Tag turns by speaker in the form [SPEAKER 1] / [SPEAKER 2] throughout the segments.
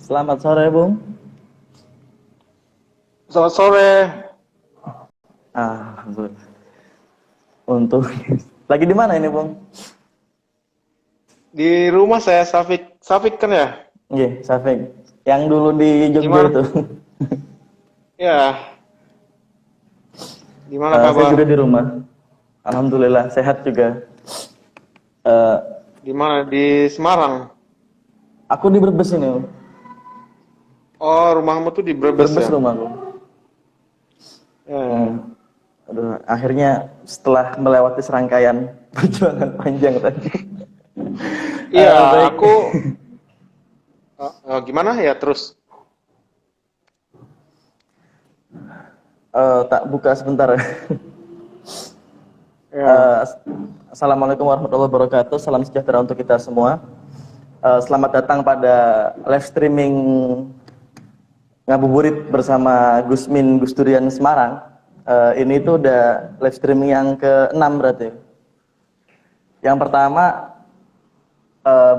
[SPEAKER 1] Selamat sore, Bung.
[SPEAKER 2] Selamat sore.
[SPEAKER 1] Untuk lagi di mana ini, Bung?
[SPEAKER 2] Di rumah saya, Safik. Safik kan ya?
[SPEAKER 1] Iya, Safik. Yang dulu di Jogja
[SPEAKER 2] Gimana?
[SPEAKER 1] itu.
[SPEAKER 2] Ya, gimana
[SPEAKER 1] Saya juga
[SPEAKER 2] kabar?
[SPEAKER 1] di rumah. Alhamdulillah sehat juga. Eh,
[SPEAKER 2] Di mana? Di Semarang.
[SPEAKER 1] aku di Brebes ini, Bung.
[SPEAKER 2] Oh, rumahmu tuh di Brebes
[SPEAKER 1] Brebes
[SPEAKER 2] ya?
[SPEAKER 1] rumahku.
[SPEAKER 2] Ya,
[SPEAKER 1] Hmm.
[SPEAKER 2] ya.
[SPEAKER 1] Aduh, akhirnya setelah melewati serangkaian perjuangan panjang tadi.
[SPEAKER 2] Iya,
[SPEAKER 1] Baik.
[SPEAKER 2] aku gimana ya terus?
[SPEAKER 1] Tak buka sebentar.
[SPEAKER 2] Ya,
[SPEAKER 1] Assalamualaikum warahmatullahi wabarakatuh. Salam sejahtera untuk kita semua. Selamat datang pada live streaming Ngabuburit bersama Gusmin Gusturian Semarang. Ini tuh udah live streaming yang ke-6 berarti. Yang pertama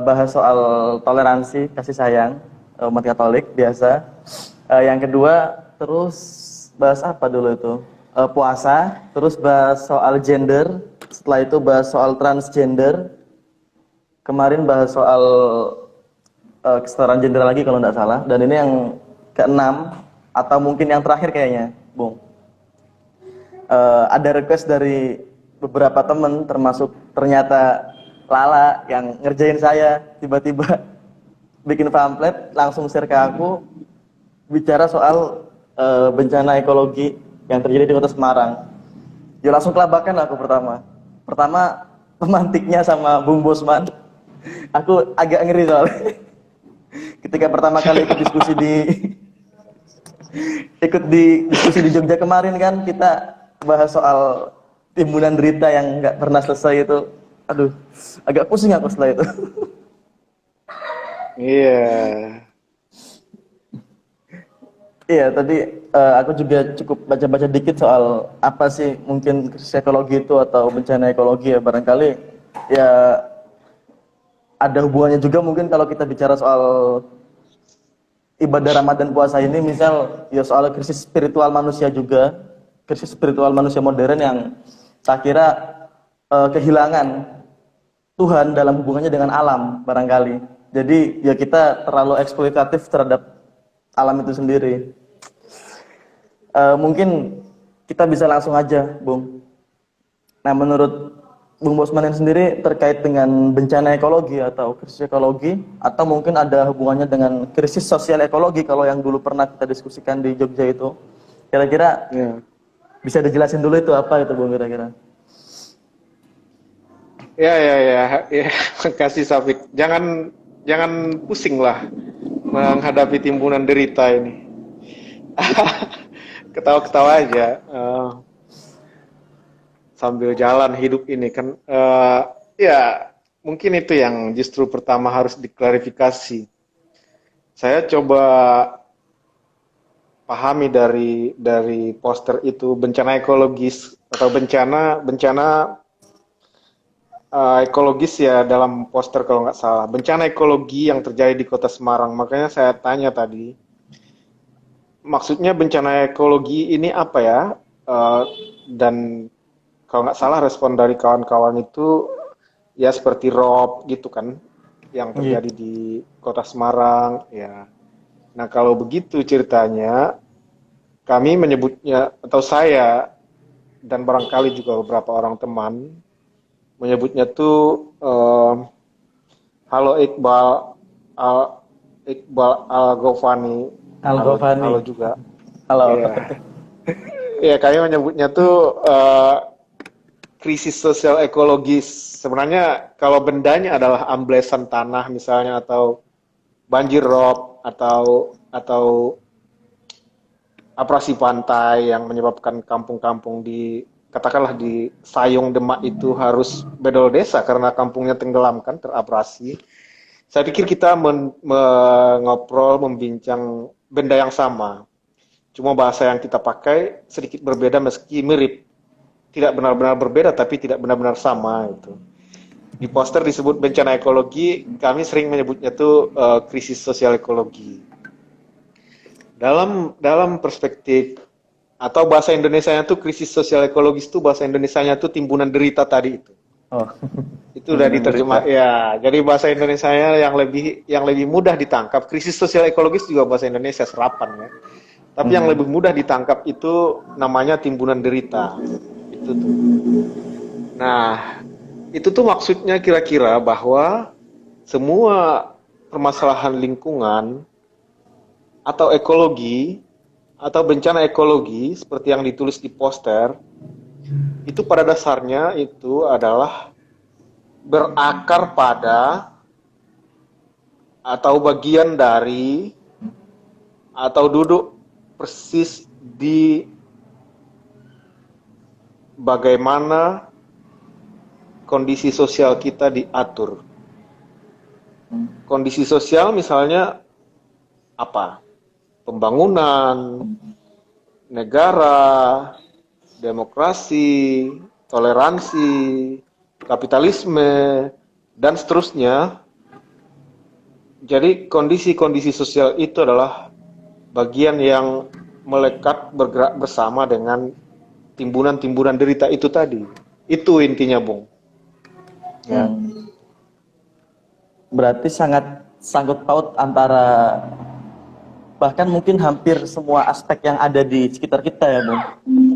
[SPEAKER 1] bahas soal toleransi, kasih sayang umat Katolik biasa. Yang kedua terus bahas apa dulu itu? Puasa, terus bahas soal gender, setelah itu bahas soal transgender. Kemarin bahas soal kesetaraan gender lagi kalau nggak salah, dan ini yang keenam atau mungkin yang terakhir kayaknya, Bung. Ada request dari beberapa teman, termasuk ternyata Lala yang ngerjain saya, tiba-tiba bikin pamflet langsung share ke aku bicara soal bencana ekologi yang terjadi di Kota Semarang. Ya langsung kelabakan aku pertama. Pertama pemantiknya sama Bung Bosman. Aku agak ngeri soalnya. Ketika pertama kali ikut di diskusi di Jogja kemarin kan, kita bahas soal timbunan derita yang nggak pernah selesai itu. Aduh, agak pusing aku setelah itu.
[SPEAKER 2] iya.
[SPEAKER 1] Iya, tadi aku juga cukup baca-baca dikit soal apa sih mungkin krisis ekologi itu atau bencana ekologi ya, barangkali ya ada hubungannya juga mungkin kalau kita bicara soal ibadah Ramadan puasa ini, misal ya soal krisis spiritual manusia juga, krisis spiritual manusia modern yang tak kira kehilangan Tuhan dalam hubungannya dengan alam barangkali. Jadi ya kita terlalu eksploitatif terhadap alam itu sendiri. Mungkin kita bisa langsung aja, Bung. Nah, menurut Bung Bosman sendiri terkait dengan bencana ekologi atau krisis ekologi, atau mungkin ada hubungannya dengan krisis sosial ekologi kalau yang dulu pernah kita diskusikan di Jogja itu, kira-kira
[SPEAKER 2] Ya.
[SPEAKER 1] bisa dijelasin dulu itu apa itu, Bung, kira-kira?
[SPEAKER 2] Ya, ya, ya, ya. Makasih Safik. Jangan pusing lah menghadapi timbunan derita ini. Ketawa-ketawa aja. Sambil jalan hidup ini kan ya mungkin itu yang justru pertama harus diklarifikasi. Saya coba pahami dari poster itu bencana ekologis atau bencana bencana ekologis ya dalam poster kalau nggak salah, bencana ekologi yang terjadi di Kota Semarang. Makanya saya tanya tadi, maksudnya bencana ekologi ini apa ya? Dan kalau nggak salah respon dari kawan-kawan itu ya seperti Rob gitu kan, yang
[SPEAKER 1] Iya.
[SPEAKER 2] terjadi di Kota Semarang, ya. Nah, kalau begitu ceritanya, kami menyebutnya, atau saya dan barangkali juga beberapa orang teman menyebutnya tuh halo Iqbal Al Ghofani, halo
[SPEAKER 1] Al-Ghafani.
[SPEAKER 2] halo juga.
[SPEAKER 1] Halo.
[SPEAKER 2] Iya, iya kami menyebutnya tuh krisis sosial ekologis. Sebenarnya kalau bendanya adalah amblesan tanah misalnya, atau banjir rob, atau abrasi pantai yang menyebabkan kampung-kampung di, katakanlah di Sayung Demak itu harus bedol desa karena kampungnya tenggelam kan, terabrasi. Saya pikir kita mengobrol, membincang benda yang sama. Cuma bahasa yang kita pakai sedikit berbeda meski mirip. Tidak benar-benar berbeda tapi tidak benar-benar sama itu. Di poster disebut bencana ekologi, kami sering menyebutnya tuh krisis sosial ekologi. Dalam perspektif atau bahasa Indonesianya tuh krisis sosial ekologis tuh, bahasa Indonesianya tuh timbunan derita tadi itu.
[SPEAKER 1] Oh.
[SPEAKER 2] Itu udah diterjemah
[SPEAKER 1] Derita.
[SPEAKER 2] ya. Jadi bahasa Indonesianya yang lebih mudah ditangkap. Krisis sosial ekologis juga bahasa Indonesia serapan ya. Tapi yang lebih mudah ditangkap itu namanya timbunan derita. Itu tuh. Nah, itu tuh maksudnya kira-kira bahwa semua permasalahan lingkungan atau ekologi atau bencana ekologi seperti yang ditulis di poster itu pada dasarnya itu adalah berakar pada atau bagian dari atau duduk persis di bagaimana kondisi sosial kita diatur. Kondisi sosial misalnya apa? Pembangunan, negara, demokrasi, toleransi, kapitalisme, dan seterusnya. Jadi kondisi-kondisi sosial itu adalah bagian yang melekat bergerak bersama dengan timbunan-timbunan derita itu tadi. Itu intinya, Bung. Ya.
[SPEAKER 1] Berarti sangat sangkut paut antara bahkan mungkin hampir semua aspek yang ada di sekitar kita ya, Bung.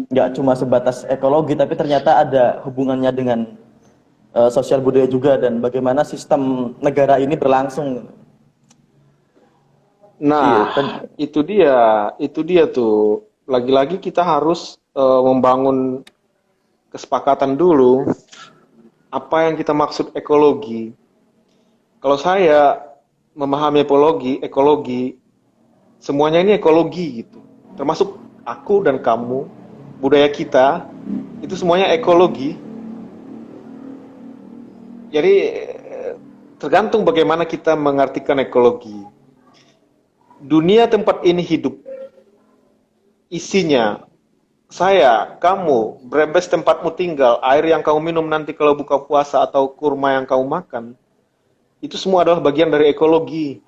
[SPEAKER 1] Nggak cuma sebatas ekologi, tapi ternyata ada hubungannya dengan sosial budaya juga dan bagaimana sistem negara ini berlangsung.
[SPEAKER 2] Nah,
[SPEAKER 1] Iya,
[SPEAKER 2] itu dia tuh. Lagi-lagi kita harus membangun kesepakatan dulu apa yang kita maksud ekologi. Kalau saya memahami ekologi, semuanya ini ekologi gitu. Termasuk aku dan kamu, budaya kita, itu semuanya ekologi. Jadi tergantung bagaimana kita mengartikan ekologi. Dunia tempat ini hidup, isinya saya, kamu, berebes tempatmu tinggal, air yang kamu minum nanti kalau buka puasa atau kurma yang kamu makan, itu semua adalah bagian dari ekologi,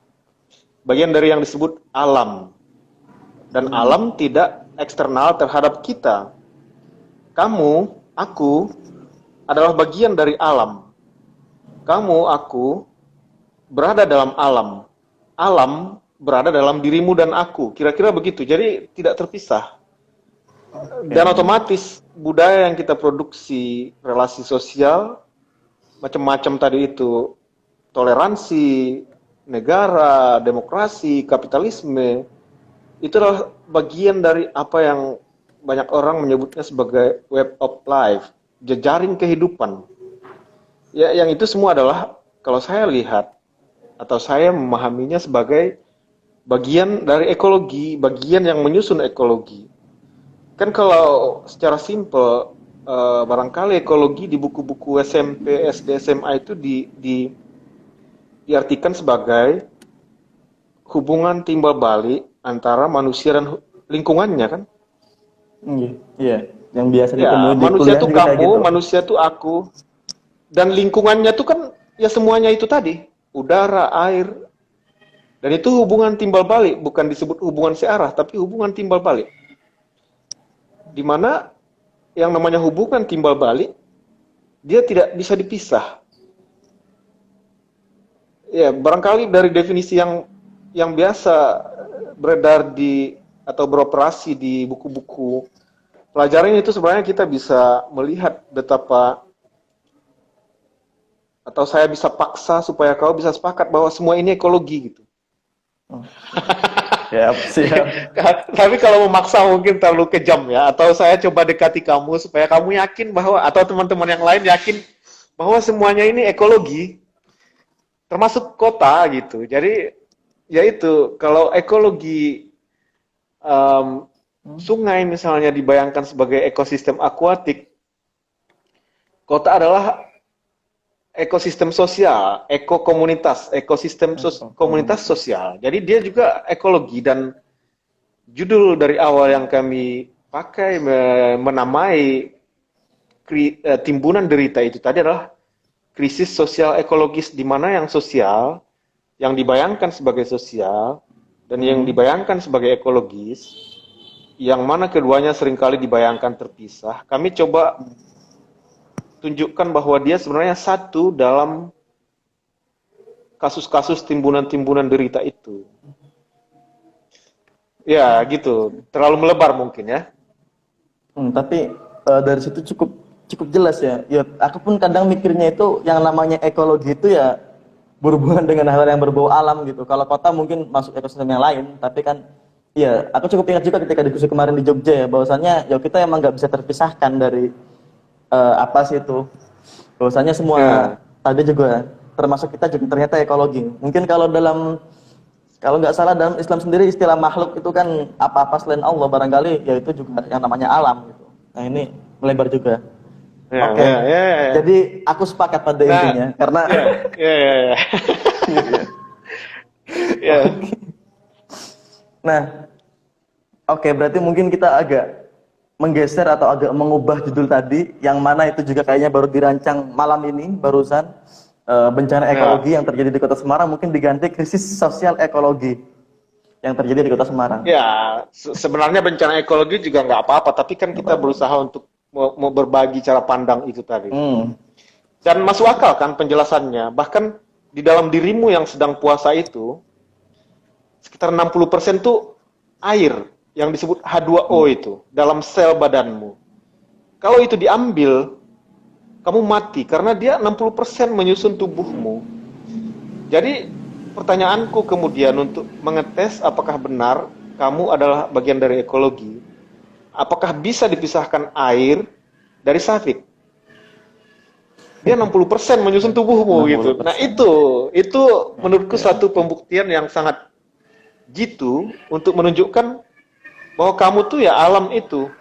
[SPEAKER 2] bagian dari yang disebut alam. Dan alam tidak eksternal terhadap kita. Kamu, aku, adalah bagian dari alam. Kamu, aku, berada dalam alam. Alam berada dalam dirimu dan aku. Kira-kira begitu. Jadi tidak terpisah. Dan otomatis budaya yang kita produksi, relasi sosial, macam-macam tadi itu, toleransi, negara, demokrasi, kapitalisme, itu adalah bagian dari apa yang banyak orang menyebutnya sebagai web of life, jejaring kehidupan. Ya, yang itu semua adalah, kalau saya lihat, atau saya memahaminya sebagai bagian dari ekologi, bagian yang menyusun ekologi. Kan kalau secara simpel, barangkali ekologi di buku-buku SMP, SD, SMA itu diartikan sebagai hubungan timbal balik antara manusia dan lingkungannya kan?
[SPEAKER 1] Iya, yang biasa
[SPEAKER 2] Ya,
[SPEAKER 1] ditemui di
[SPEAKER 2] manusia
[SPEAKER 1] kuliah
[SPEAKER 2] tuh
[SPEAKER 1] juga kayak
[SPEAKER 2] kamu,
[SPEAKER 1] gitu.
[SPEAKER 2] manusia tuh aku, dan lingkungannya tuh kan ya semuanya itu tadi, udara, air, dan itu hubungan timbal balik, bukan disebut hubungan searah, tapi hubungan timbal balik. Di mana yang namanya hubungan timbal balik, dia tidak bisa dipisah. ya barangkali dari definisi yang biasa beredar di atau beroperasi di buku-buku pelajaran itu sebenarnya kita bisa melihat betapa atau saya bisa paksa supaya kau bisa sepakat bahwa semua ini ekologi gitu.
[SPEAKER 1] Siap, siap.
[SPEAKER 2] Tapi kalau memaksa mungkin terlalu kejam ya. Atau saya coba dekati kamu supaya kamu yakin bahwa atau teman-teman yang lain yakin bahwa semuanya ini ekologi, termasuk kota gitu. Jadi ya itu kalau ekologi sungai misalnya dibayangkan sebagai ekosistem akuatik, kota adalah ekosistem sosial, ekokomunitas, ekosistem komunitas sosial. Jadi dia juga ekologi dan judul dari awal yang kami pakai menamai timbunan derita itu tadi adalah krisis sosial ekologis di mana yang sosial, yang dibayangkan sebagai sosial dan yang dibayangkan sebagai ekologis, yang mana keduanya seringkali dibayangkan terpisah. Kami coba tunjukkan bahwa dia sebenarnya satu dalam kasus-kasus timbunan-timbunan derita itu. Ya, gitu. Terlalu melebar mungkin ya.
[SPEAKER 1] Tapi dari situ cukup jelas ya. Ya, aku pun kadang mikirnya itu yang namanya ekologi itu ya berhubungan dengan hal yang berbau alam gitu. Kalau kota mungkin masuk ekosistem yang lain, tapi kan ya aku cukup ingat juga ketika diskusi kemarin di Jogja ya, bahwasannya ya kita emang nggak bisa terpisahkan dari apa sih itu, bahwasanya semua tadi juga termasuk kita juga ternyata ekologi. Mungkin kalau nggak salah dalam Islam sendiri istilah makhluk itu kan apa-apa selain Allah barangkali ya itu juga yang namanya alam gitu. Nah ini melebar juga.
[SPEAKER 2] Ya,
[SPEAKER 1] Oke.
[SPEAKER 2] ya.
[SPEAKER 1] Jadi aku sepakat pada intinya karena
[SPEAKER 2] ya. Ya.
[SPEAKER 1] Nah, oke, berarti mungkin kita agak menggeser atau agak mengubah judul tadi, yang mana itu juga kayaknya baru dirancang malam ini, barusan bencana ekologi yang terjadi di Kota Semarang mungkin diganti krisis sosial ekologi yang terjadi di Kota Semarang.
[SPEAKER 2] Ya, sebenarnya bencana ekologi juga nggak apa-apa, tapi kan kita berusaha untuk mau berbagi cara pandang itu tadi. Dan masuk akal kan penjelasannya. Bahkan di dalam dirimu yang sedang puasa itu, sekitar 60% tuh air yang disebut H2O itu dalam sel badanmu. Kalau itu diambil, kamu mati karena dia 60% menyusun tubuhmu. Jadi pertanyaanku kemudian untuk mengetes apakah benar kamu adalah bagian dari ekologi, apakah bisa dipisahkan air dari safit? Dia 60% menyusun tubuhmu 60%. Gitu. Nah itu menurutku satu pembuktian yang sangat jitu untuk menunjukkan bahwa kamu tuh ya alam itu,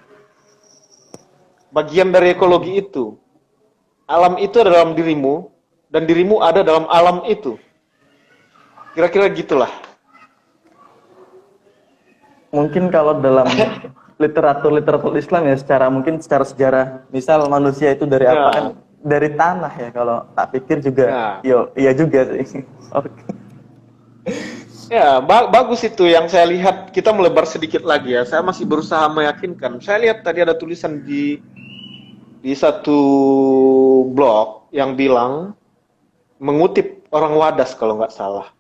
[SPEAKER 2] bagian dari ekologi itu. Alam itu ada dalam dirimu, dan dirimu ada dalam alam itu. Kira-kira gitulah.
[SPEAKER 1] Mungkin kalau dalam literatur Islam ya, secara sejarah, misal manusia itu dari apa kan? Dari tanah ya, kalau tak pikir juga, iya juga sih. Oke.
[SPEAKER 2] Ya, bagus itu yang saya lihat. Kita melebar sedikit lagi ya. Saya masih berusaha meyakinkan. Saya lihat tadi ada tulisan di satu blog yang bilang, mengutip orang Wadas kalau nggak salah.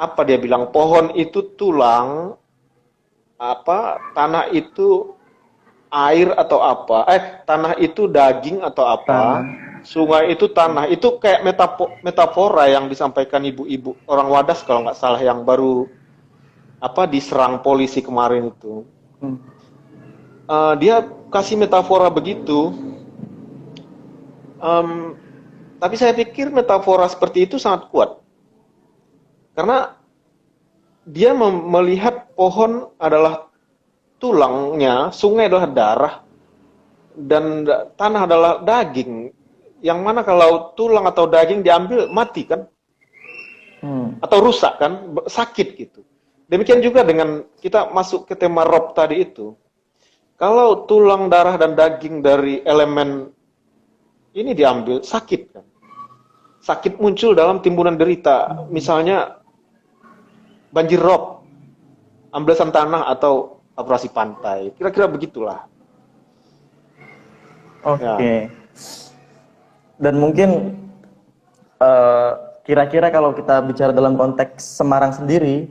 [SPEAKER 2] Apa dia bilang? Pohon itu tulang, tanah itu air atau apa? Tanah itu daging atau apa? Sungai itu tanah. Itu kayak metafora yang disampaikan ibu-ibu orang Wadas kalau nggak salah, yang baru diserang polisi kemarin itu. Dia kasih metafora begitu. Tapi saya pikir metafora seperti itu sangat kuat. Karena dia melihat pohon adalah tulangnya, sungai adalah darah, dan tanah adalah daging. Yang mana kalau tulang atau daging diambil mati kan, atau rusak kan, sakit gitu. Demikian juga dengan kita masuk ke tema Rob tadi itu. Kalau tulang, darah dan daging dari elemen ini diambil, sakit kan. Sakit muncul dalam timbunan derita, misalnya banjir rob, amblesan tanah atau abrasi pantai. Kira-kira begitulah.
[SPEAKER 1] Oke. Dan mungkin kira-kira kalau kita bicara dalam konteks Semarang sendiri,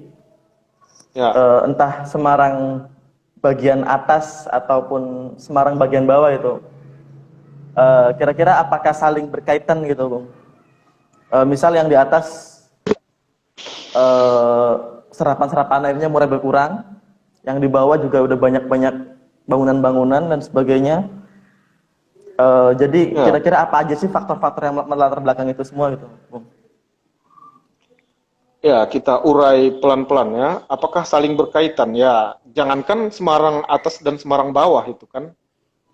[SPEAKER 2] Ya.
[SPEAKER 1] entah Semarang bagian atas ataupun Semarang bagian bawah itu, kira-kira apakah saling berkaitan gitu, Bung? Misal yang di atas serapan-serapan airnya mulai berkurang, yang di bawah juga udah banyak-banyak bangunan-bangunan dan sebagainya. Jadi
[SPEAKER 2] Ya.
[SPEAKER 1] kira-kira apa aja sih faktor-faktor yang melatar belakang itu semua gitu, Bung?
[SPEAKER 2] Ya, kita urai pelan-pelan ya. Apakah saling berkaitan? Ya, jangankan Semarang atas dan Semarang bawah itu kan.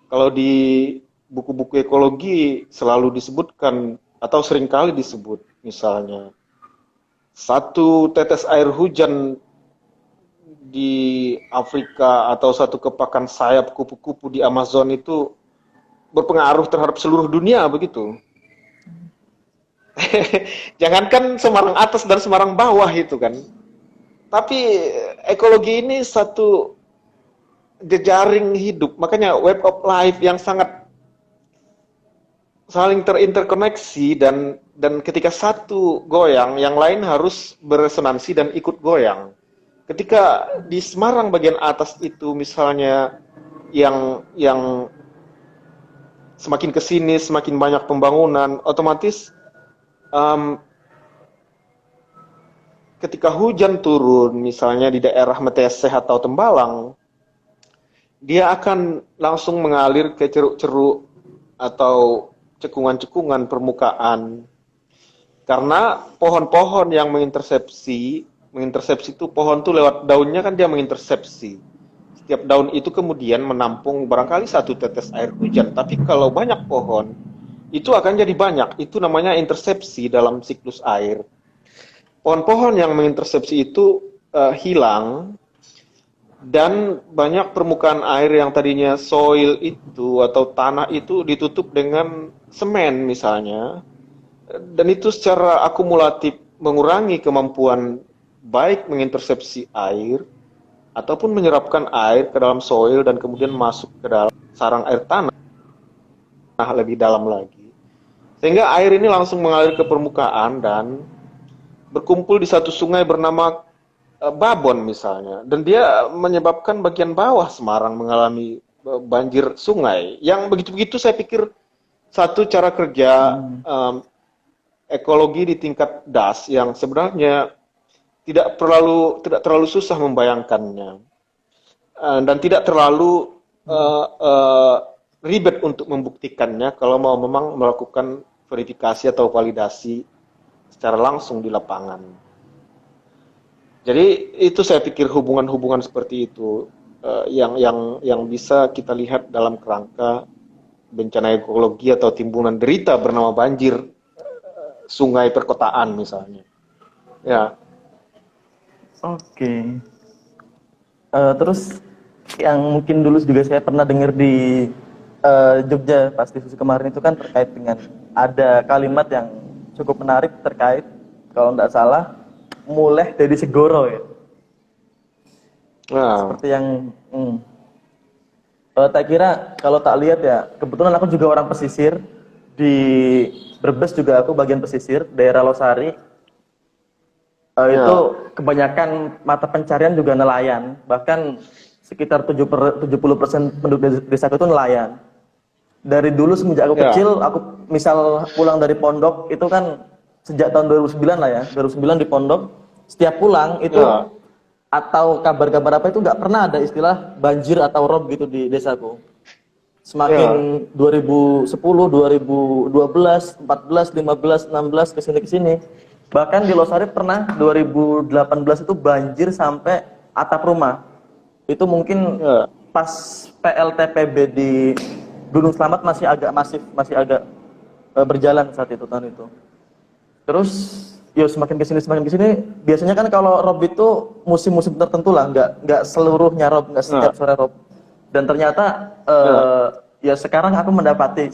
[SPEAKER 2] Kalau di buku-buku ekologi selalu disebutkan atau seringkali disebut, misalnya satu tetes air hujan di Afrika atau satu kepakan sayap kupu-kupu di Amazon itu berpengaruh terhadap seluruh dunia begitu. Jangankan Semarang atas dan Semarang bawah itu kan. Tapi ekologi ini satu jejaring hidup, makanya web of life yang sangat saling terinterkoneksi dan ketika satu goyang, yang lain harus beresonansi dan ikut goyang. Ketika di Semarang bagian atas itu misalnya yang semakin ke sini semakin banyak pembangunan, otomatis ketika hujan turun misalnya di daerah Meteseh atau Tembalang, dia akan langsung mengalir ke ceruk-ceruk atau cekungan-cekungan permukaan. Karena pohon-pohon yang mengintersepsi itu pohon tuh lewat daunnya kan dia mengintersepsi. Setiap daun itu kemudian menampung barangkali satu tetes air hujan. Tapi kalau banyak pohon, itu akan jadi banyak. Itu namanya intersepsi dalam siklus air. Pohon-pohon yang mengintersepsi itu hilang, dan banyak permukaan air yang tadinya soil itu atau tanah itu ditutup dengan semen misalnya, dan itu secara akumulatif mengurangi kemampuan baik mengintersepsi air ataupun menyerapkan air ke dalam soil dan kemudian masuk ke dalam sarang air tanah lebih dalam lagi, sehingga air ini langsung mengalir ke permukaan dan berkumpul di satu sungai bernama Babon misalnya, dan dia menyebabkan bagian bawah Semarang mengalami banjir sungai. Yang begitu-begitu saya pikir satu cara kerja ekologi di tingkat das yang sebenarnya tidak terlalu susah membayangkannya, dan tidak terlalu ribet untuk membuktikannya kalau mau memang melakukan verifikasi atau validasi secara langsung di lapangan. Jadi itu saya pikir hubungan-hubungan seperti itu yang bisa kita lihat dalam kerangka bencana ekologi atau timbunan derita bernama banjir sungai perkotaan misalnya. Ya.
[SPEAKER 1] Oke. Terus yang mungkin dulu juga saya pernah dengar di Jogja pas diskusi kemarin itu kan terkait dengan ada kalimat yang cukup menarik terkait, kalau tidak salah, mulai dari Segoro ya.
[SPEAKER 2] Nah.
[SPEAKER 1] Seperti yang tak kira kalau tak lihat ya, kebetulan aku juga orang pesisir, di Brebes juga aku bagian pesisir, daerah Losari. Itu kebanyakan mata pencarian juga nelayan, bahkan sekitar 70% penduduk desa itu nelayan. Dari dulu semenjak aku kecil, aku misal pulang dari pondok itu kan sejak tahun 2009 lah ya, 2009 di pondok, setiap pulang itu atau kabar-kabar apa itu nggak pernah ada istilah banjir atau rob gitu di desaku. Semakin 2010, 2012, 14, 15, 16 kesini. Bahkan di Losari pernah 2018 itu banjir sampai atap rumah. Itu mungkin pas PLTPB di Gunung Slamet masih agak berjalan saat itu, tahun itu. Terus semakin kesini biasanya kan kalau rob itu musim-musim tertentu lah, nggak seluruhnya rob, nggak setiap sore rob. Dan ternyata ya sekarang aku mendapati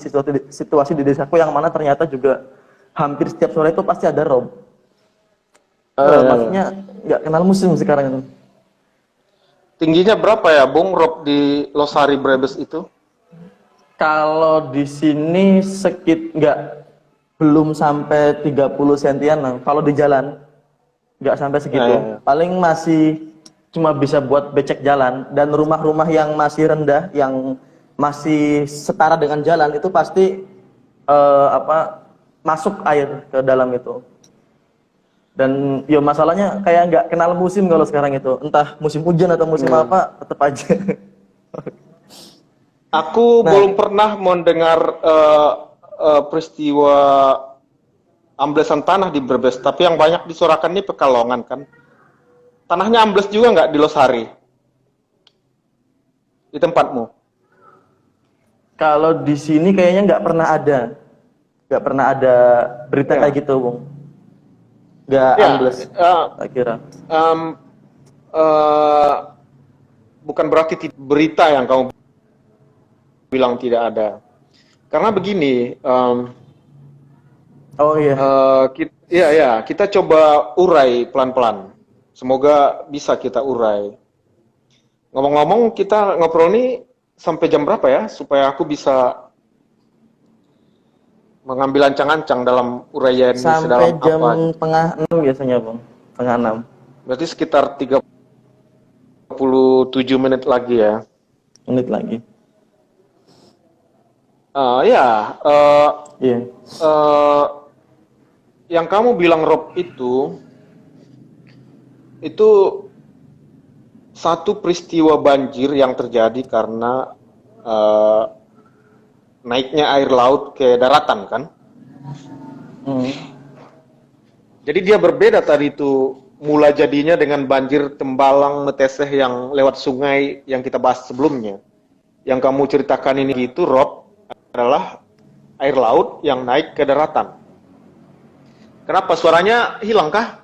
[SPEAKER 1] situasi di desaku yang mana ternyata juga hampir setiap sore itu pasti ada rob. Maksudnya nggak kenal musim sekarang itu.
[SPEAKER 2] Tingginya berapa ya, Bung, rob di Losari Brebes itu?
[SPEAKER 1] Kalau di sini belum sampai 30 sentian lah. Kalau di jalan nggak sampai segitu.
[SPEAKER 2] Ya.
[SPEAKER 1] Paling masih cuma bisa buat becek jalan, dan rumah-rumah yang masih rendah, yang masih setara dengan jalan itu pasti masuk air ke dalam itu. Dan ya masalahnya kayak nggak kenal musim kalau sekarang itu. Entah musim hujan atau musim apa, tetap aja.
[SPEAKER 2] Aku
[SPEAKER 1] Nah,
[SPEAKER 2] belum pernah mendengar peristiwa amblesan tanah di Brebes, tapi yang banyak disorakan ini Pekalongan kan. Tanahnya ambles juga nggak di Losari? Di tempatmu?
[SPEAKER 1] kalau di sini kayaknya nggak pernah ada berita
[SPEAKER 2] Ya.
[SPEAKER 1] kayak gitu, Bung. Nggak
[SPEAKER 2] Ya,
[SPEAKER 1] ambles, tak kira.
[SPEAKER 2] em, eh, bukan berarti berita yang kamu bilang tidak ada. Karena begini,
[SPEAKER 1] Oh iya,
[SPEAKER 2] kita coba urai pelan-pelan. Semoga bisa kita urai. Ngomong-ngomong, kita ngobrol nih sampai jam berapa ya? Supaya aku bisa mengambil ancang-ancang dalam uraian ini
[SPEAKER 1] sampai
[SPEAKER 2] sedalam
[SPEAKER 1] jam
[SPEAKER 2] apa.
[SPEAKER 1] tengah 6 biasanya, Bung. Tengah 6
[SPEAKER 2] Berarti sekitar 37 menit lagi ya.
[SPEAKER 1] menit lagi.
[SPEAKER 2] Ya,
[SPEAKER 1] Iya.
[SPEAKER 2] yang kamu bilang Rob itu satu peristiwa banjir yang terjadi karena naiknya air laut ke daratan kan.
[SPEAKER 1] Hmm.
[SPEAKER 2] Jadi dia berbeda tadi itu mula jadinya dengan banjir Tembalang Meteseh yang lewat sungai yang kita bahas sebelumnya. Yang kamu ceritakan ini itu Rob adalah air laut yang naik ke daratan. Kenapa suaranya hilang kah?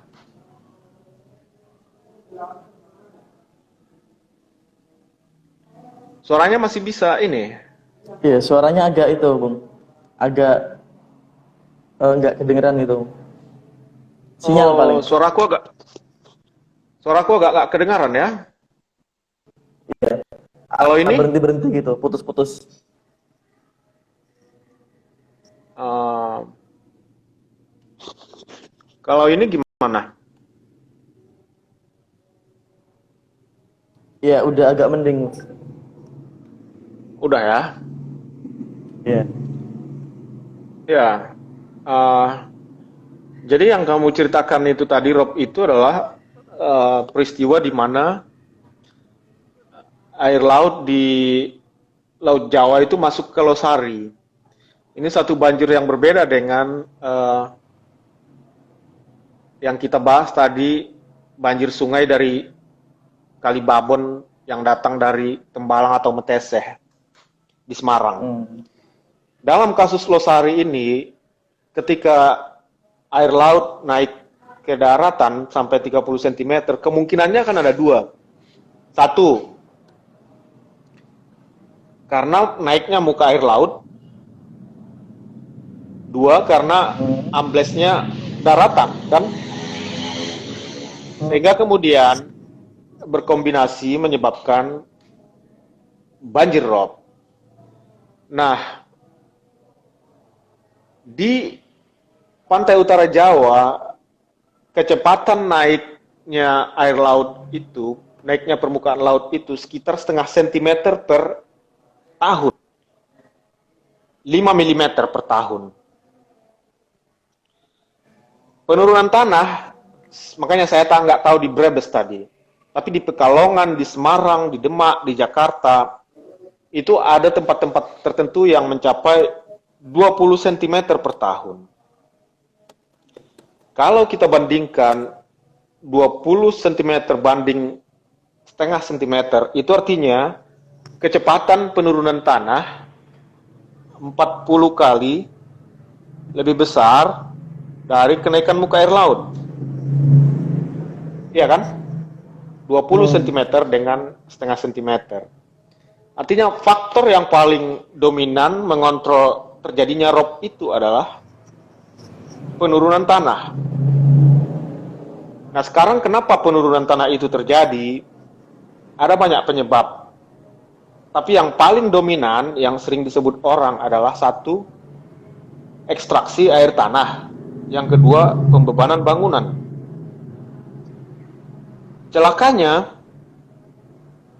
[SPEAKER 2] Suaranya masih bisa ini.
[SPEAKER 1] Iya, suaranya agak itu, Bung. Agak nggak kedengeran itu. Sinyal paling.
[SPEAKER 2] Suaraku agak nggak kedengaran ya.
[SPEAKER 1] Iya.
[SPEAKER 2] Kalau ini?
[SPEAKER 1] Berhenti-berhenti gitu, putus-putus.
[SPEAKER 2] Kalau ini gimana?
[SPEAKER 1] Iya, udah agak mending.
[SPEAKER 2] Udah ya?
[SPEAKER 1] Iya.
[SPEAKER 2] Ya. Jadi yang kamu ceritakan itu tadi, Rob, itu adalah peristiwa di mana air laut di Laut Jawa itu masuk ke Losari. Ini satu banjir yang berbeda dengan yang kita bahas tadi, banjir sungai dari Kali Babon yang datang dari Tembalang atau Meteseh di Semarang. Dalam kasus Losari ini, ketika air laut naik ke daratan sampai 30 cm, kemungkinannya akan ada dua. Satu, karena naiknya muka air laut. Dua, karena amblesnya daratan, kan? Sehingga kemudian berkombinasi menyebabkan banjir rob. Nah, di pantai utara Jawa, kecepatan naiknya air laut itu, naiknya permukaan laut itu sekitar setengah sentimeter per tahun. 5 mm per tahun. Penurunan tanah, makanya saya nggak tahu di Brebes tadi, tapi di Pekalongan, di Semarang, di Demak, di Jakarta, itu ada tempat-tempat tertentu yang mencapai 20 cm per tahun. Kalau kita bandingkan 20 cm banding setengah centimeter, itu artinya kecepatan penurunan tanah 40 kali lebih besar dari kenaikan muka air laut. Iya kan? 20 cm dengan setengah centimeter. Artinya faktor yang paling dominan mengontrol terjadinya rob itu adalah penurunan tanah. Nah, sekarang kenapa penurunan tanah itu terjadi? Ada banyak penyebab. Tapi yang paling dominan, yang sering disebut orang adalah satu, ekstraksi air tanah. Yang kedua, pembebanan bangunan. Celakanya,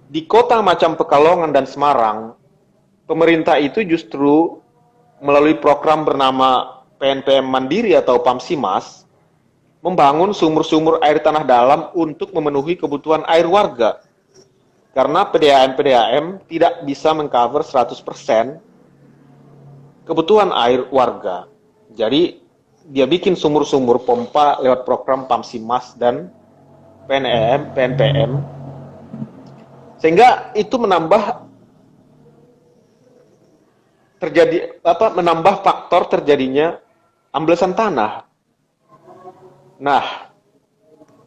[SPEAKER 2] di kota macam Pekalongan dan Semarang, pemerintah itu justru melalui program bernama PNPM Mandiri atau Pamsimas, membangun sumur-sumur air tanah dalam untuk memenuhi kebutuhan air warga. Karena PDAM tidak bisa mengcover 100% kebutuhan air warga. Jadi, dia bikin sumur-sumur pompa lewat program Pamsimas dan PNPM, sehingga itu menambah faktor terjadinya amblesan tanah. Nah,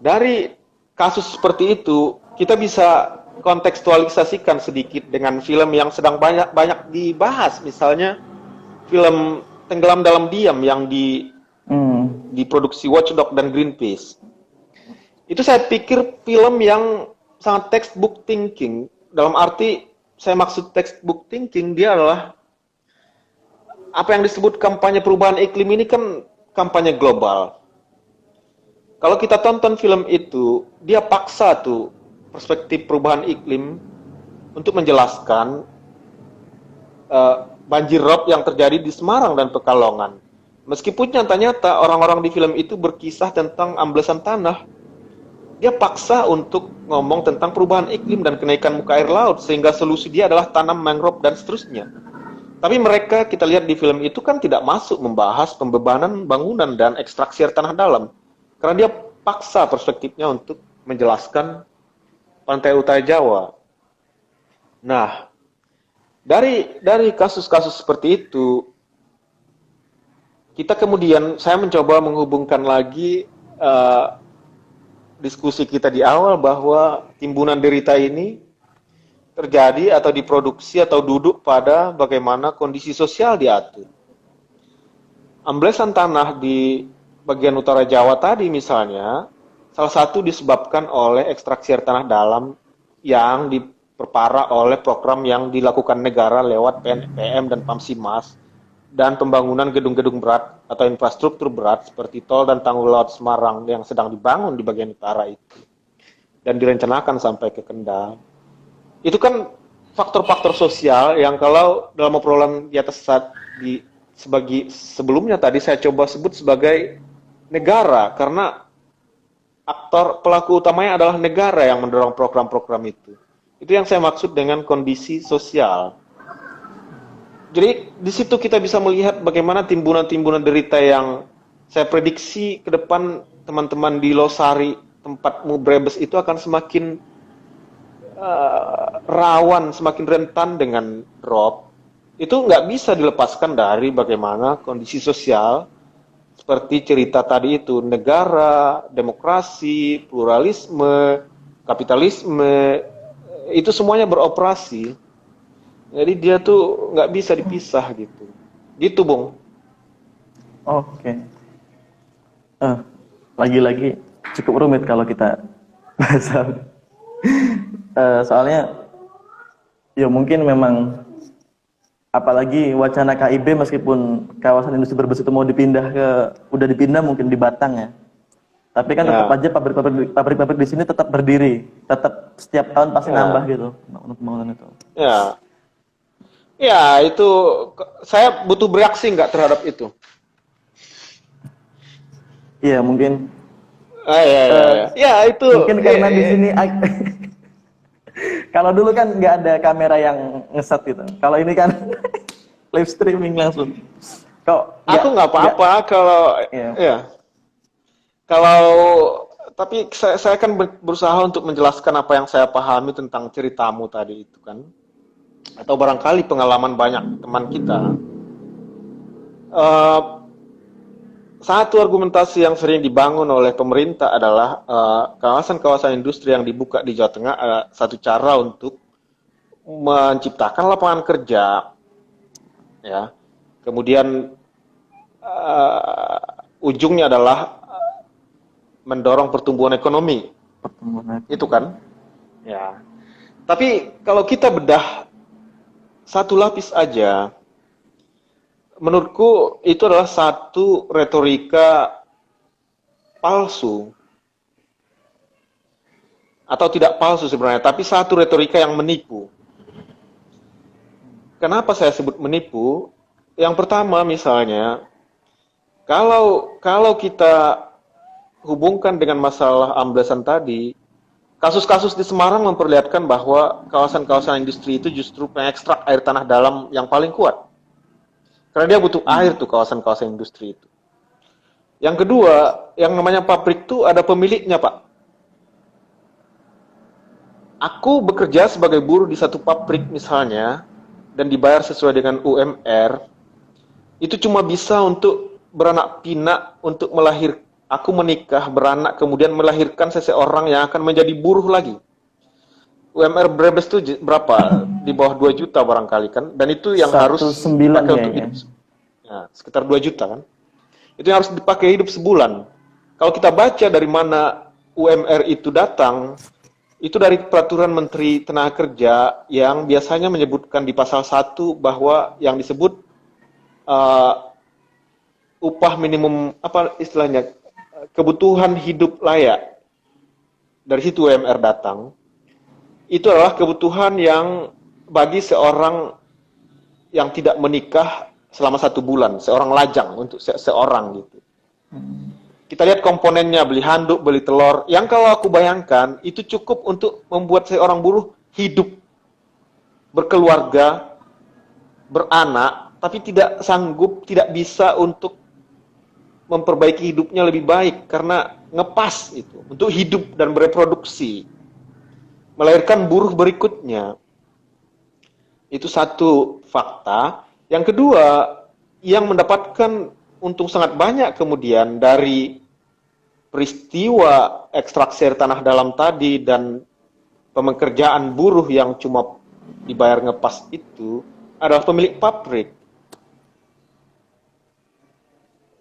[SPEAKER 2] dari kasus seperti itu kita bisa kontekstualisasikan sedikit dengan film yang sedang banyak dibahas, misalnya film Tenggelam Dalam Diam yang diproduksi Watchdog dan Greenpeace. Itu saya pikir film yang sangat textbook thinking. Dalam arti, saya maksud textbook thinking, dia adalah apa yang disebut kampanye perubahan iklim ini kan kampanye global. Kalau kita tonton film itu, dia paksa tuh perspektif perubahan iklim untuk menjelaskan banjir rob yang terjadi di Semarang dan Pekalongan. Meskipun nyata-nyata orang-orang di film itu berkisah tentang amblesan tanah, dia paksa untuk ngomong tentang perubahan iklim dan kenaikan muka air laut, sehingga solusi dia adalah tanam mangrove dan seterusnya. Tapi mereka, kita lihat di film itu kan tidak masuk membahas pembebanan bangunan dan ekstraksi air tanah dalam. Karena dia paksa perspektifnya untuk menjelaskan pantai utara Jawa. Nah, dari kasus-kasus seperti itu, kita kemudian, saya mencoba menghubungkan lagi diskusi kita di awal bahwa timbunan derita ini terjadi atau diproduksi atau duduk pada bagaimana kondisi sosial diatur. Amblesan tanah di bagian utara Jawa tadi misalnya, salah satu disebabkan oleh ekstraksi air tanah dalam yang diperparah oleh program yang dilakukan negara lewat PNPM dan Pamsimas, dan pembangunan gedung-gedung berat atau infrastruktur berat seperti tol dan tanggul laut Semarang yang sedang dibangun di bagian utara itu dan direncanakan sampai ke Kendal. Itu kan faktor-faktor sosial yang kalau dalam obrolan di atas sebelumnya tadi saya coba sebut sebagai negara, karena aktor pelaku utamanya adalah negara yang mendorong program-program itu. Itu yang saya maksud dengan kondisi sosial. Jadi di situ kita bisa melihat bagaimana timbunan-timbunan derita yang saya prediksi ke depan teman-teman di Losari, tempatmu Brebes itu akan semakin rawan, semakin rentan dengan rob. Itu nggak bisa dilepaskan dari bagaimana kondisi sosial seperti cerita tadi itu, negara, demokrasi, pluralisme, kapitalisme, itu semuanya beroperasi. Jadi dia tuh nggak bisa dipisah gitu. Gitu, Bung.
[SPEAKER 1] Oke. Lagi-lagi cukup rumit kalau kita bahasa. Soalnya, ya mungkin memang, apalagi wacana KIB meskipun kawasan industri Brebes itu mau udah dipindah mungkin di Batang ya. Tapi kan tetap aja pabrik-pabrik di sini tetap berdiri, tetap setiap tahun pasti nambah gitu untuk pembangunan itu.
[SPEAKER 2] Ya. Ya, itu saya butuh bereaksi nggak terhadap itu?
[SPEAKER 1] Iya, mungkin.
[SPEAKER 2] Ya, itu.
[SPEAKER 1] Mungkin karena di sini kalau dulu kan nggak ada kamera yang ngeset gitu. Kalau ini kan live streaming langsung.
[SPEAKER 2] Aku nggak apa-apa kalau kalau tapi saya kan berusaha untuk menjelaskan apa yang saya pahami tentang ceritamu tadi itu kan. Atau barangkali pengalaman banyak teman kita. Satu argumentasi yang sering dibangun oleh pemerintah adalah kawasan-kawasan industri yang dibuka di Jawa Tengah satu cara untuk menciptakan lapangan kerja, ya. Kemudian ujungnya adalah mendorong pertumbuhan ekonomi. Itu kan, ya. Tapi kalau kita bedah satu lapis aja, menurutku itu adalah satu retorika palsu, atau tidak palsu sebenarnya, tapi satu retorika yang menipu. Kenapa saya sebut menipu? Yang pertama misalnya, kalau kita hubungkan dengan masalah amblesan tadi, kasus-kasus di Semarang memperlihatkan bahwa kawasan-kawasan industri itu justru pengekstrak air tanah dalam yang paling kuat. Karena dia butuh air tuh kawasan-kawasan industri itu. Yang kedua, yang namanya pabrik itu ada pemiliknya, Pak. Aku bekerja sebagai buruh di satu pabrik misalnya, dan dibayar sesuai dengan UMR, itu cuma bisa untuk beranak pinak, untuk aku menikah, beranak, kemudian melahirkan seseorang yang akan menjadi buruh lagi. UMR Brebes itu berapa? Di bawah 2 juta barangkali kan, dan itu yang harus
[SPEAKER 1] 1,9
[SPEAKER 2] dipakai untuk
[SPEAKER 1] kayaknya.
[SPEAKER 2] hidup. Ya, sekitar 2 juta kan. Itu yang harus dipakai hidup sebulan. Kalau kita baca dari mana UMR itu datang, itu dari peraturan Menteri Tenaga Kerja yang biasanya menyebutkan di pasal 1 bahwa yang disebut upah minimum, apa istilahnya, kebutuhan hidup layak. Dari situ UMR datang. Itu adalah kebutuhan yang bagi seorang yang tidak menikah selama 1 bulan, seorang lajang untuk seorang gitu. Kita lihat komponennya, beli handuk, beli telur, yang kalau aku bayangkan itu cukup untuk membuat seorang buruh hidup, berkeluarga, beranak, tapi tidak sanggup, tidak bisa untuk memperbaiki hidupnya lebih baik karena ngepas itu untuk hidup dan bereproduksi, melahirkan buruh berikutnya. Itu satu fakta. Yang kedua, yang mendapatkan untung sangat banyak kemudian dari peristiwa ekstraksi air tanah dalam tadi dan pekerjaan buruh yang cuma dibayar ngepas itu adalah pemilik pabrik.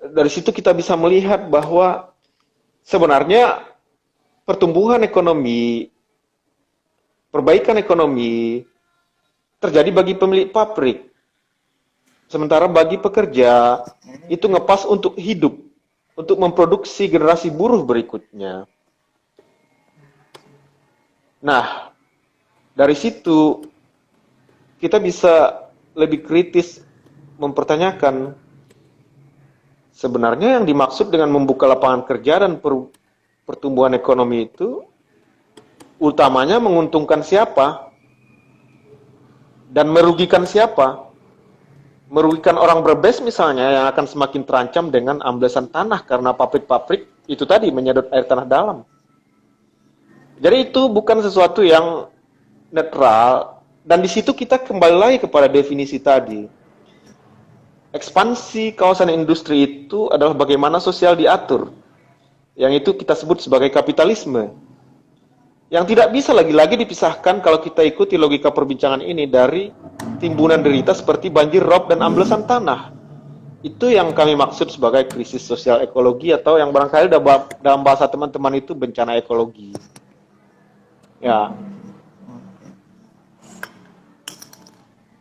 [SPEAKER 2] Dari situ kita bisa melihat bahwa sebenarnya pertumbuhan ekonomi, perbaikan ekonomi terjadi bagi pemilik pabrik. Sementara bagi pekerja, itu ngepas untuk hidup, untuk memproduksi generasi buruh berikutnya. Nah, dari situ kita bisa lebih kritis mempertanyakan sebenarnya yang dimaksud dengan membuka lapangan kerja dan pertumbuhan ekonomi itu utamanya menguntungkan siapa dan merugikan siapa? Merugikan orang Brebes misalnya yang akan semakin terancam dengan amblesan tanah karena pabrik-pabrik itu tadi menyedot air tanah dalam. Jadi itu bukan sesuatu yang netral, dan di situ kita kembali lagi kepada definisi tadi. Ekspansi kawasan industri itu adalah bagaimana sosial diatur, yang itu kita sebut sebagai kapitalisme, yang tidak bisa lagi-lagi dipisahkan kalau kita ikuti logika perbincangan ini dari timbunan derita seperti banjir rob dan amblesan tanah. Itu yang kami maksud sebagai krisis sosial ekologi, atau yang barangkali dalam bahasa teman-teman itu bencana ekologi. Ya.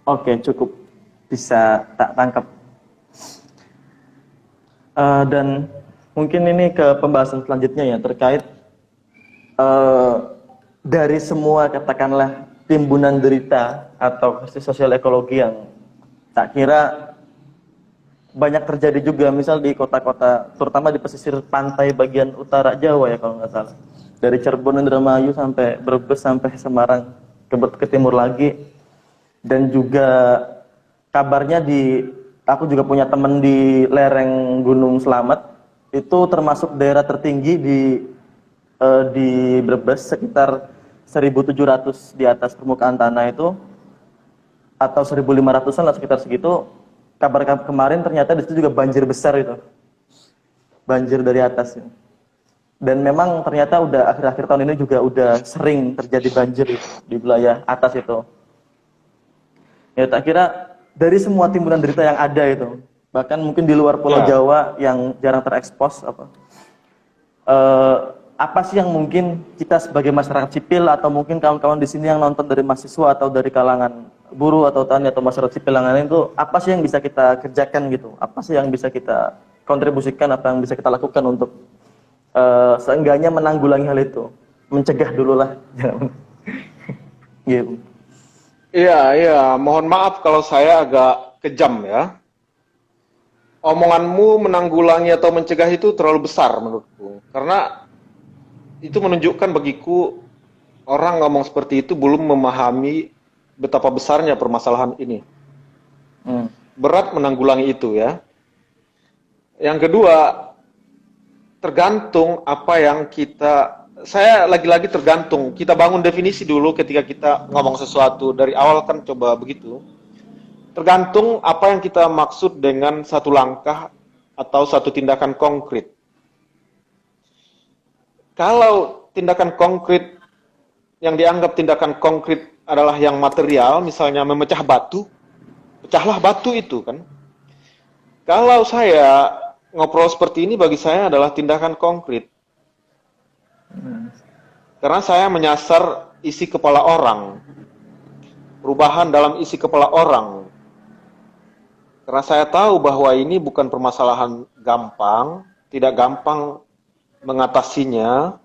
[SPEAKER 1] Oke, cukup bisa tak tangkap. Dan mungkin ini ke pembahasan selanjutnya ya, terkait dari semua katakanlah timbunan derita atau krisis sosial ekologi yang tak kira banyak terjadi juga, misal di kota-kota, terutama di pesisir pantai bagian utara Jawa ya kalau nggak salah, dari Cirebon, Indramayu sampai Brebes sampai Semarang ke timur lagi. Dan juga kabarnya aku juga punya teman di lereng Gunung Slamet, itu termasuk daerah tertinggi di Brebes, sekitar 1.700 di atas permukaan tanah itu, atau 1.500-an lah sekitar segitu. Kabar kemarin ternyata di situ juga banjir besar itu, banjir dari atas. Dan memang ternyata udah akhir-akhir tahun ini juga udah sering terjadi banjir di wilayah atas itu. Ya tak kira dari semua timbunan derita yang ada itu, bahkan mungkin di luar Pulau Jawa yang jarang terekspos, apa sih yang mungkin kita sebagai masyarakat sipil atau mungkin kawan-kawan di sini yang nonton dari mahasiswa atau dari kalangan buruh atau tani atau masyarakat sipil yang lain itu apa sih yang bisa kita kerjakan gitu? Apa sih yang bisa kita kontribusikan, apa yang bisa kita lakukan untuk seenggaknya menanggulangi hal itu, mencegah dulu lah, jangan gitu.
[SPEAKER 2] Iya, iya. Mohon maaf kalau saya agak kejam ya. Omonganmu menanggulangi atau mencegah itu terlalu besar menurutku. Karena itu menunjukkan bagiku orang ngomong seperti itu belum memahami betapa besarnya permasalahan ini.
[SPEAKER 1] Hmm.
[SPEAKER 2] Berat menanggulangi itu ya. Yang kedua, tergantung apa yang saya lagi-lagi tergantung. Kita bangun definisi dulu ketika kita ngomong sesuatu. Dari awal kan coba begitu. Tergantung apa yang kita maksud dengan satu langkah atau satu tindakan konkret. Kalau tindakan konkret yang dianggap tindakan konkret adalah yang material, misalnya memecah batu, pecahlah batu itu kan. Kalau saya ngobrol seperti ini bagi saya adalah tindakan konkret. Karena saya menyasar isi kepala orang, perubahan dalam isi kepala orang. Karena saya tahu bahwa ini bukan permasalahan gampang, tidak gampang mengatasinya.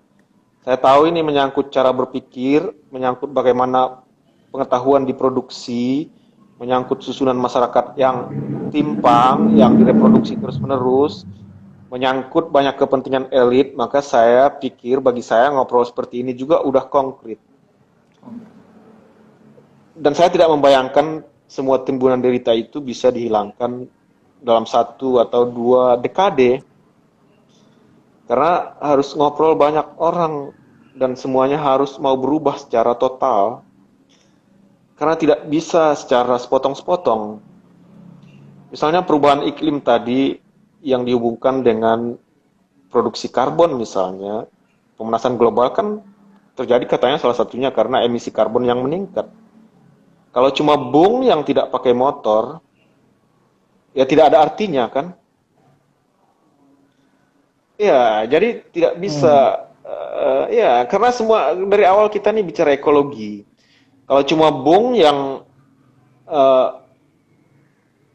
[SPEAKER 2] Saya tahu ini menyangkut cara berpikir, menyangkut bagaimana pengetahuan diproduksi, menyangkut susunan masyarakat yang timpang, yang direproduksi terus-menerus, menyangkut banyak kepentingan elit, maka saya pikir bagi saya ngobrol seperti ini juga udah konkret. Dan saya tidak membayangkan semua timbunan derita itu bisa dihilangkan dalam 1 atau 2 dekade. Karena harus ngobrol banyak orang dan semuanya harus mau berubah secara total. Karena tidak bisa secara sepotong-sepotong. Misalnya perubahan iklim tadi yang dihubungkan dengan produksi karbon misalnya, pemanasan global kan terjadi katanya salah satunya karena emisi karbon yang meningkat. Kalau cuma bung yang tidak pakai motor, ya tidak ada artinya kan? Ya, jadi tidak bisa, ya karena semua dari awal kita nih bicara ekologi. Kalau cuma bung yang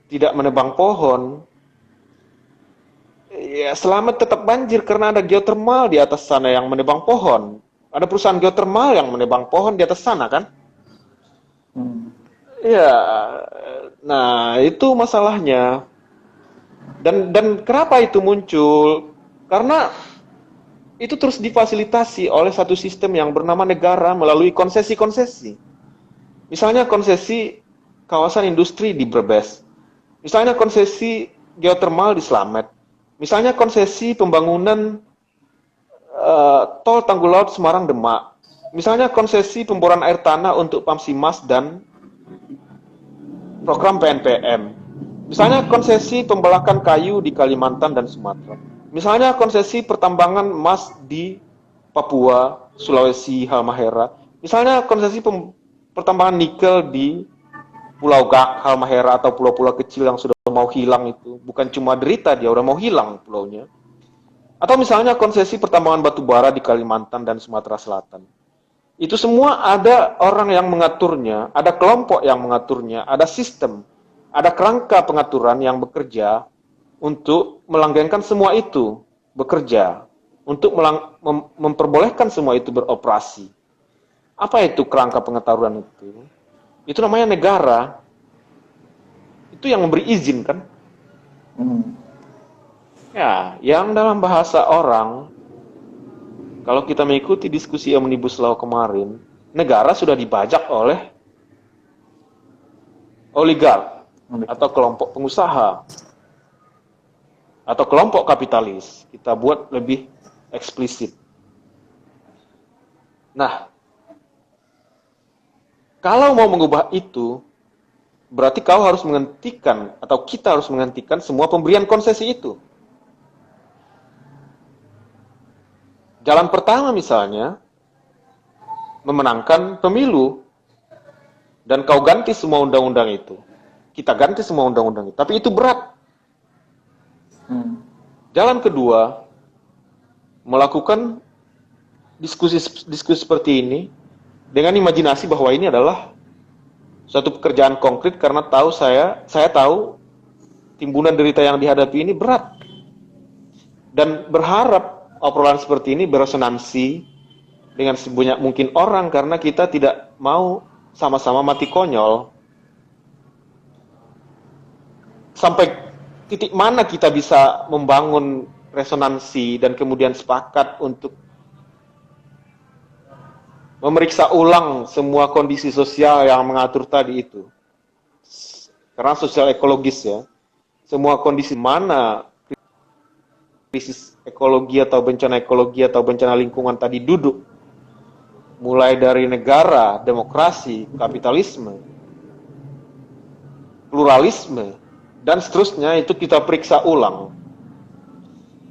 [SPEAKER 2] tidak menebang pohon, ya selamat tetap banjir karena ada geotermal di atas sana yang menebang pohon. Ada perusahaan geotermal yang menebang pohon di atas sana kan? Ya, nah itu masalahnya. Dan kenapa itu muncul? Karena itu terus difasilitasi oleh satu sistem yang bernama negara melalui konsesi-konsesi. Misalnya konsesi kawasan industri di Brebes. Misalnya konsesi geotermal di Slamet. Misalnya konsesi pembangunan tol Tanggul Laut Semarang-Demak. Misalnya konsesi pemboran air tanah untuk Pamsimas dan program PNPM. Misalnya konsesi pembelakan kayu di Kalimantan dan Sumatera. Misalnya konsesi pertambangan emas di Papua, Sulawesi, Halmahera. Misalnya konsesi pertambangan nikel di Pulau Gak, Halmahera atau pulau-pulau kecil yang sudah mau hilang itu. Bukan cuma derita, dia udah mau hilang pulaunya. Atau misalnya konsesi pertambangan batu bara di Kalimantan dan Sumatera Selatan. Itu semua ada orang yang mengaturnya, ada kelompok yang mengaturnya, ada sistem, ada kerangka pengaturan yang bekerja untuk melanggengkan semua itu bekerja, untuk memperbolehkan semua itu beroperasi. Apa itu kerangka pengaturan itu? Itu namanya negara. Itu yang memberi izin kan? Ya, yang dalam bahasa orang, kalau kita mengikuti diskusi Omnibus Law kemarin, negara sudah dibajak oleh oligark atau kelompok pengusaha atau kelompok kapitalis. Kita buat lebih eksplisit. Nah, kalau mau mengubah itu, berarti kau harus menghentikan atau kita harus menghentikan semua pemberian konsesi itu. Jalan pertama misalnya, memenangkan pemilu. Dan kau ganti semua undang-undang itu. Kita ganti semua undang-undang itu. Tapi itu berat. Jalan kedua, melakukan diskusi seperti ini, dengan imajinasi bahwa ini adalah suatu pekerjaan konkret karena saya tahu timbunan derita yang dihadapi ini berat, dan berharap obrolan seperti ini beresonansi dengan sebanyak mungkin orang karena kita tidak mau sama-sama mati konyol. Sampai titik mana kita bisa membangun resonansi dan kemudian sepakat untuk memeriksa ulang semua kondisi sosial yang mengatur tadi itu. Karena sosial ekologis ya, semua kondisi mana krisis ekologi atau bencana lingkungan tadi duduk, mulai dari negara, demokrasi, kapitalisme, pluralisme, dan seterusnya, itu kita periksa ulang.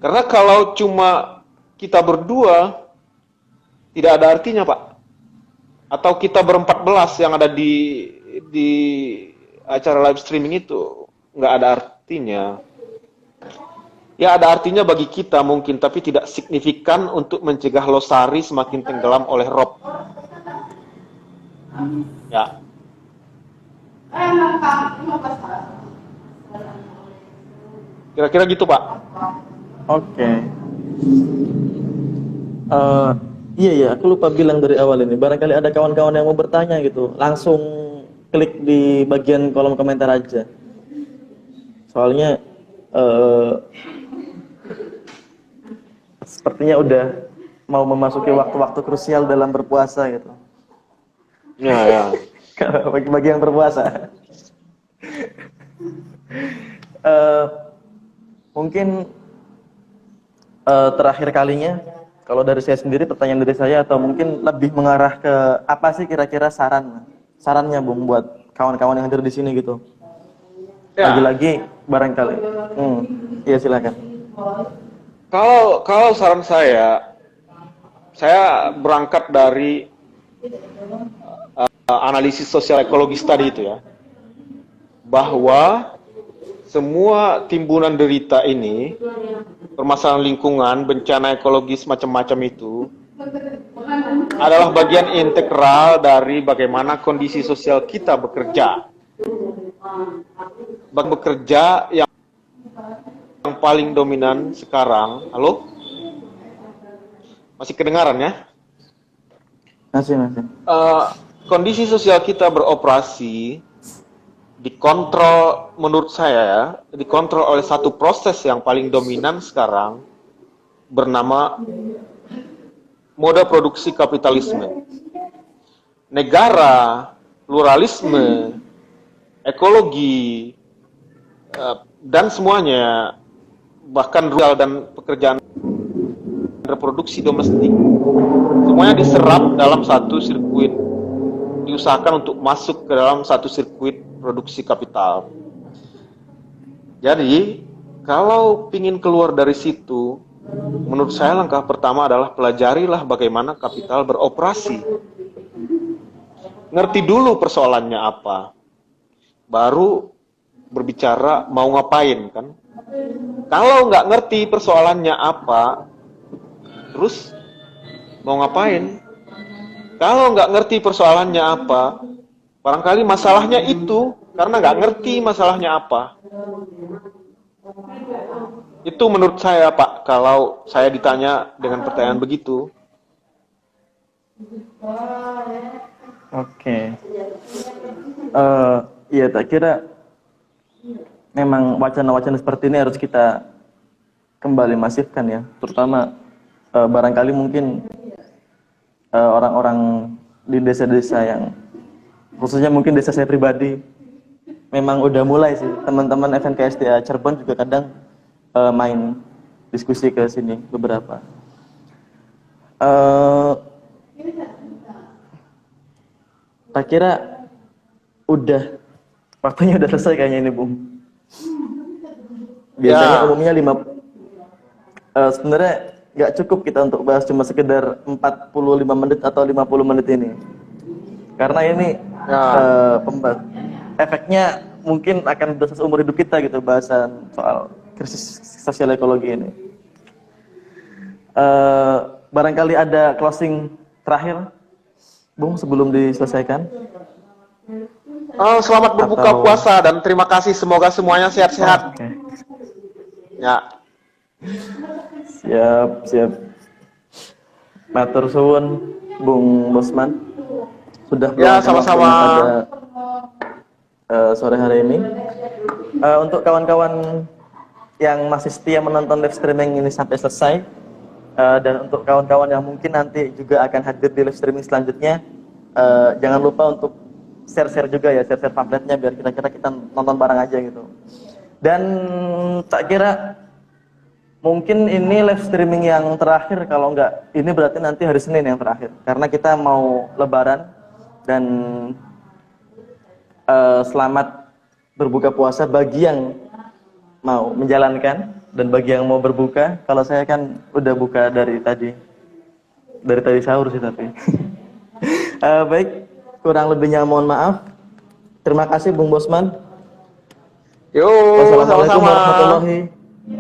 [SPEAKER 2] Karena kalau cuma kita berdua, tidak ada artinya, Pak. Atau kita ber-14 yang ada di acara live streaming itu, nggak ada artinya. Ya ada artinya bagi kita mungkin, tapi tidak signifikan untuk mencegah losari semakin tenggelam oleh rob. Ya. Kira-kira gitu, Pak.
[SPEAKER 1] Oke. Iya, aku lupa bilang dari awal ini. Barangkali ada kawan-kawan yang mau bertanya gitu, langsung klik di bagian kolom komentar aja. Soalnya sepertinya udah mau memasuki waktu-waktu krusial dalam berpuasa gitu.
[SPEAKER 2] Ya.
[SPEAKER 1] Bagi yang berpuasa. Mungkin terakhir kalinya, kalau dari saya sendiri, pertanyaan dari saya atau mungkin lebih mengarah ke apa sih kira-kira sarannya Bung buat kawan-kawan yang hadir di sini gitu.
[SPEAKER 2] Ya.
[SPEAKER 1] Lagi-lagi barangkali. Iya silakan.
[SPEAKER 2] Kalau saran saya berangkat dari analisis sosial ekologis tadi itu ya, bahwa semua timbunan derita ini, permasalahan lingkungan, bencana ekologis macam-macam itu adalah bagian integral dari bagaimana kondisi sosial kita bekerja. Bekerja yang paling dominan sekarang, halo? Masih kedengaran ya?
[SPEAKER 1] Masih.
[SPEAKER 2] Kondisi sosial kita beroperasi dikontrol, menurut saya ya, dikontrol oleh satu proses yang paling dominan sekarang bernama mode produksi kapitalisme. Negara, pluralisme, ekologi, dan semuanya, bahkan rural dan pekerjaan reproduksi domestik, semuanya diserap dalam satu sirkuit, diusahakan untuk masuk ke dalam satu sirkuit produksi kapital. Jadi, kalau ingin keluar dari situ, menurut saya langkah pertama adalah pelajarilah bagaimana kapital beroperasi. Ngerti dulu persoalannya apa, baru berbicara mau ngapain kan. Kalau nggak ngerti persoalannya apa, terus mau ngapain? Kalau nggak ngerti persoalannya apa, barangkali masalahnya itu karena nggak ngerti masalahnya apa. Itu menurut saya, Pak, kalau saya ditanya dengan pertanyaan begitu.
[SPEAKER 1] Oke. Iya, tak kira memang wacana-wacana seperti ini harus kita kembali masifkan ya, terutama barangkali mungkin orang-orang di desa-desa yang, khususnya mungkin desa saya pribadi, memang udah mulai sih, teman-teman FNKSDA Cirebon juga kadang main diskusi ke sini beberapa. Tak kira udah waktunya udah selesai kayaknya ini, Bung. Biasanya umumnya sebenarnya nggak cukup kita untuk bahas cuma sekedar 45 menit atau 50 menit ini. Karena ini efeknya mungkin akan berasa seumur hidup kita gitu, bahasan soal krisis sosial ekologi ini. Barangkali ada closing terakhir, Bung, sebelum diselesaikan?
[SPEAKER 2] Selamat berbuka
[SPEAKER 1] Atau-
[SPEAKER 2] puasa dan terima kasih. Semoga semuanya sehat-sehat.
[SPEAKER 1] Oke.
[SPEAKER 2] Ya.
[SPEAKER 1] Siap. Matur suwun Bung Bosman sudah
[SPEAKER 2] Ya,
[SPEAKER 1] meluangkan
[SPEAKER 2] sama-sama.
[SPEAKER 1] waktunya pada sore hari ini. Untuk kawan-kawan yang masih setia menonton live streaming ini sampai selesai, dan untuk kawan-kawan yang mungkin nanti juga akan hadir di live streaming selanjutnya, jangan lupa untuk share-share juga ya, share-share pamfletnya biar kita nonton bareng aja gitu. Dan tak kira mungkin ini live streaming yang terakhir, kalau enggak ini berarti nanti hari Senin yang terakhir, karena kita mau lebaran. Dan selamat berbuka puasa bagi yang mau menjalankan dan bagi yang mau berbuka. Kalau saya kan udah buka dari tadi sahur sih tapi. Baik, kurang lebihnya mohon maaf. Terima kasih Bung Bosman.
[SPEAKER 2] Yo, sama-sama.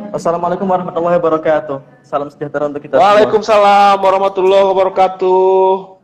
[SPEAKER 1] Wassalamualaikum warahmatullahi wabarakatuh. Salam sejahtera untuk kita semua.
[SPEAKER 2] Waalaikumsalam warahmatullahi wabarakatuh.